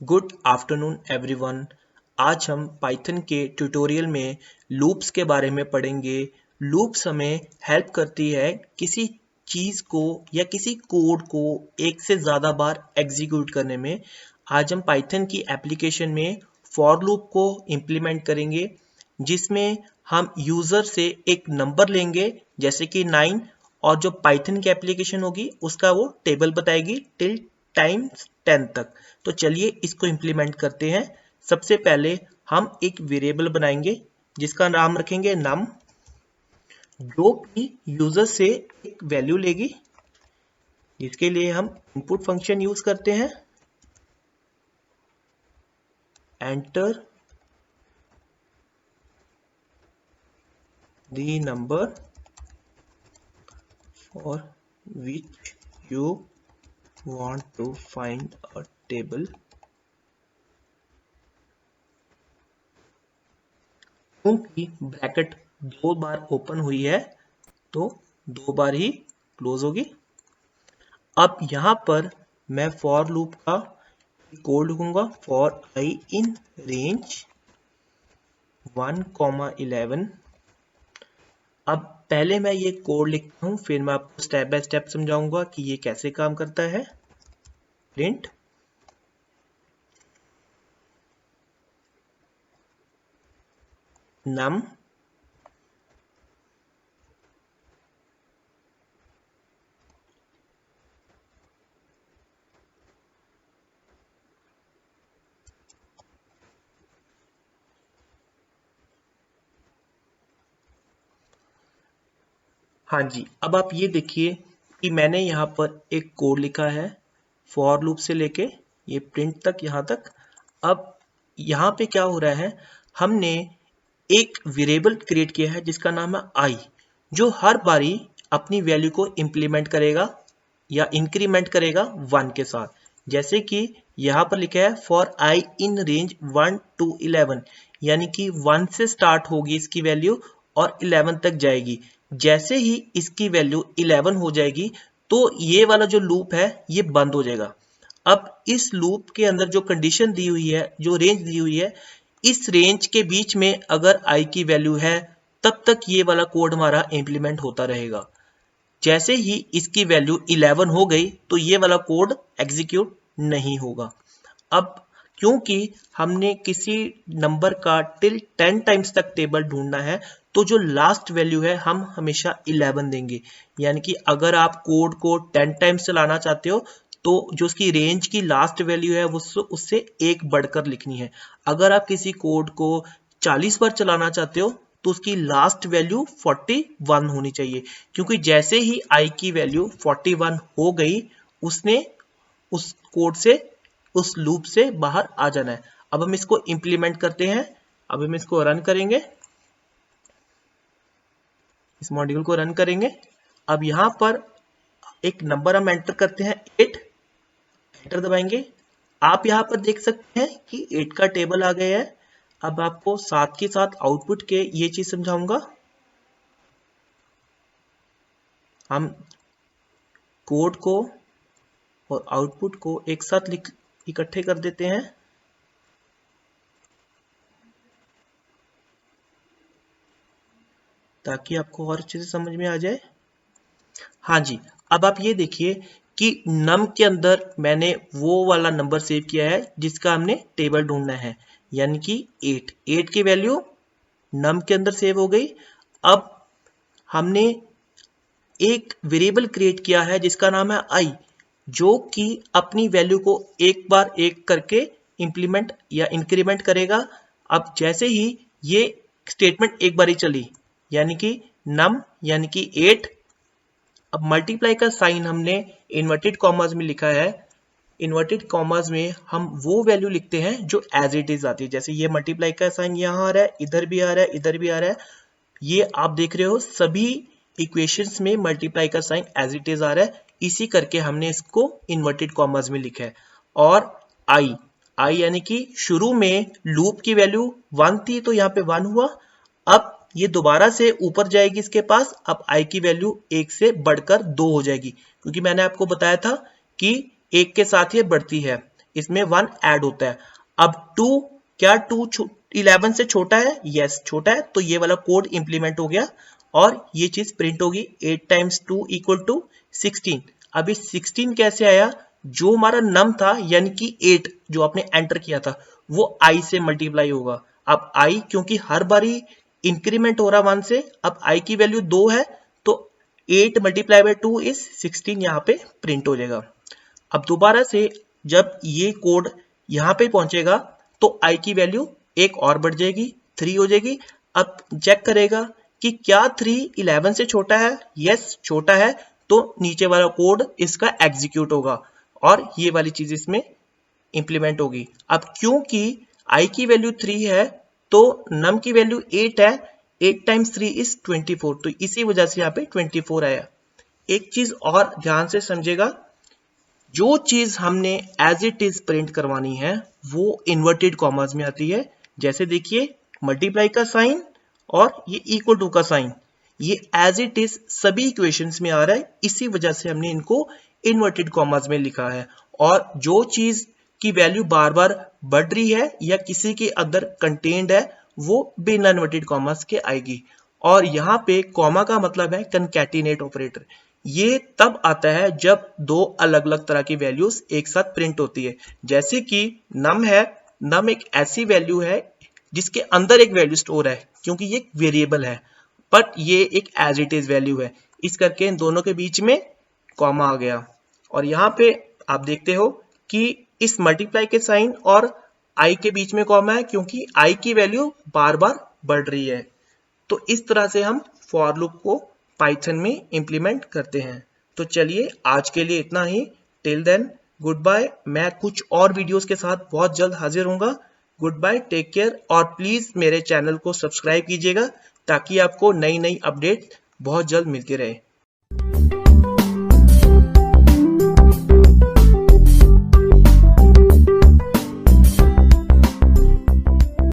Good afternoon everyone. आज हम Python के ट्यूटोरियल में लूप्स के बारे में पढ़ेंगे। लूप्स हमें हेल्प करती है किसी चीज़ को या किसी कोड को एक से ज़्यादा बार एग्जीक्यूट करने में। आज हम पाइथन की एप्लीकेशन में फॉर लूप को इम्प्लीमेंट करेंगे, जिसमें हम यूज़र से एक नंबर लेंगे जैसे कि 9, और जो पाइथन की एप्लीकेशन होगी उसका वो टेबल बताएगी टिल टाइम्स 10 तक। तो चलिए इसको इम्प्लीमेंट करते हैं। सबसे पहले हम एक वेरिएबल बनाएंगे जिसका नाम रखेंगे num, जो कि यूजर से एक वैल्यू लेगी, जिसके लिए हम इनपुट फंक्शन यूज करते हैं enter the number for which you want to find a table। क्योंकि ब्रैकेट 2 बार ओपन हुई है तो 2 बार ही क्लोज होगी। अब यहां पर मैं फॉर लूप का कोड लिखूंगा फॉर आई इन रेंज 1,11। अब पहले मैं ये कोड लिखता हूं, फिर मैं आपको स्टेप बाय स्टेप समझाऊंगा कि ये कैसे काम करता है। प्रिंट num हाँ जी, अब आप ये देखिए कि मैंने यहाँ पर एक कोड लिखा है फॉर लूप से लेके ये प्रिंट तक, यहाँ तक। अब यहाँ पे क्या हो रहा है, हमने एक वेरिएबल क्रिएट किया है जिसका नाम है आई, जो हर बारी अपनी वैल्यू को इंप्लीमेंट करेगा या इंक्रीमेंट करेगा 1 के साथ। जैसे कि यहाँ पर लिखा है for I in range 1 to 11, यानी कि 1 से स्टार्ट होगी इसकी वैल्यू और 11 तक जाएगी। जैसे ही इसकी वैल्यू 11 हो जाएगी तो ये वाला जो लूप है ये बंद हो जाएगा। अब इस लूप के अंदर जो कंडीशन दी हुई है, जो रेंज दी हुई है, इस रेंज के बीच में अगर आई की वैल्यू है तब तक ये वाला कोड हमारा इंप्लीमेंट होता रहेगा। जैसे ही इसकी वैल्यू 11 हो गई तो ये वाला कोड एग्जीक्यूट नहीं होगा। अब क्योंकि हमने किसी नंबर का टिल 10 टाइम्स तक टेबल ढूंढना है, तो जो लास्ट वैल्यू है हम हमेशा 11 देंगे। यानी कि अगर आप कोड को 10 टाइम्स चलाना चाहते हो तो जो उसकी रेंज की लास्ट वैल्यू है वो उससे एक बढ़कर लिखनी है। अगर आप किसी कोड को 40 बार चलाना चाहते हो तो उसकी लास्ट वैल्यू 41 होनी चाहिए, क्योंकि जैसे ही आई की वैल्यू 41 हो गई उसने उस कोड से, उस लूप से बाहर आ जाना है। अब हम इसको इंप्लीमेंट करते हैं। अब हम इसको रन करेंगे, इस मॉड्यूल को रन करेंगे। अब यहां पर एक नंबर हम एंटर करते हैं 8, एंटर दबाएंगे। आप यहां पर देख सकते हैं कि 8 का टेबल आ गया है। अब आपको साथ के साथ आउटपुट के ये चीज समझाऊंगा। हम कोड को और आउटपुट को एक साथ इकट्ठे कर देते हैं ताकि आपको और अच्छे से समझ में आ जाए। हाँ जी, अब आप ये देखिए कि नम के अंदर मैंने वो वाला नंबर सेव किया है जिसका हमने टेबल ढूंढना है, यानी कि 8 की वैल्यू नम के अंदर सेव हो गई। अब हमने एक वेरिएबल क्रिएट किया है जिसका नाम है आई, जो कि अपनी वैल्यू को एक बार एक करके इंप्लीमेंट या इंक्रीमेंट करेगा। अब जैसे ही ये स्टेटमेंट एक बारी चली, यानी कि नम यानी कि 8। अब मल्टीप्लाई का साइन हमने इन्वर्टेड कॉमास में लिखा है। इन्वर्टेड कॉमास में हम वो वैल्यू लिखते हैं जो एज इट इज आती है। जैसे ये मल्टीप्लाई का साइन यहाँ आ रहा है, इधर भी आ रहा है, इधर भी आ रहा है। ये आप देख रहे हो सभी इक्वेशंस में मल्टीप्लाई का साइन एज इट इज आ रहा है, इसी करके हमने इसको इन्वर्टेड कॉमास में लिखा है। और आई यानी कि शुरू में लूप की वैल्यू 1 थी तो यहाँ पे 1 हुआ। अब ये दोबारा से ऊपर जाएगी इसके पास। अब आई की वैल्यू 1 से बढ़कर 2 हो जाएगी, क्योंकि मैंने आपको बताया था कि 1 के साथ ये बढ़ती है। इसमें 1 ऐड होता है। अब 2 क्या 2 11 से छोटा है? यस छोटा है, तो ये वाला कोड इंप्लीमेंट हो गया और ये चीज प्रिंट होगी 8 टाइम्स 2 इक्वल टू 16। अब इस 16 कैसे आया? जो हमारा नम था यानी कि 8 जो आपने एंटर किया था वो i से मल्टीप्लाई होगा। अब i क्योंकि हर बारी इंक्रीमेंट हो रहा 1 से, अब i की वैल्यू 2 है तो 8 मल्टीप्लाई बाय 2 इज 16 यहाँ पे प्रिंट हो जाएगा। अब दोबारा से जब ये कोड यहाँ पे पहुंचेगा तो i की वैल्यू एक और बढ़ जाएगी 3 हो जाएगी। अब चेक करेगा कि क्या 3 11 से छोटा है? यस छोटा है, तो नीचे वाला कोड इसका एग्जीक्यूट होगा और ये वाली चीज इसमें इंप्लीमेंट होगी। अब क्योंकि i की वैल्यू 3 है तो num की वैल्यू 8 है, 8 टाइम्स 3 इज 24, तो इसी वजह से यहाँ पे 24 आया। एक चीज और ध्यान से समझेगा, जो चीज हमने एज इट इज प्रिंट करवानी है वो इन्वर्टेड कॉमास में आती है। जैसे देखिए मल्टीप्लाई का साइन और ये इक्वल टू का साइन, ये एज इट इज सभी इक्वेशंस में आ रहा है, इसी वजह से हमने इनको इन्वर्टेड कॉमास में लिखा है। और जो चीज की वैल्यू बार बार बढ़ रही है या किसी के अंदर कंटेन्ड है वो बिना इन्वर्टेड कॉमास के आएगी। और यहाँ पे कॉमा का मतलब है कंकैटिनेट ऑपरेटर। ये तब आता है जब दो अलग अलग तरह की वैल्यूज एक साथ प्रिंट होती है। जैसे कि नम है, नम एक ऐसी वैल्यू है जिसके अंदर एक वैल्यू स्टोर है क्योंकि ये वेरिएबल है, बट ये एक एज इट इज वैल्यू है, इस करके इन दोनों के बीच में कॉमा आ गया। और यहाँ पे आप देखते हो कि इस मल्टीप्लाई के साइन और i के बीच में कॉमा है क्योंकि i की वैल्यू बार बार बढ़ रही है। तो इस तरह से हम फॉर लूप को पाइथन में इंप्लीमेंट करते हैं। तो चलिए आज के लिए इतना ही। Till then goodbye. मैं कुछ और वीडियोस के साथ बहुत जल्द हाजिर होऊंगा। गुड बाय, टेक केयर और प्लीज मेरे चैनल को सब्सक्राइब कीजिएगा ताकि आपको नई नई अपडेट बहुत जल्द मिलती रहे।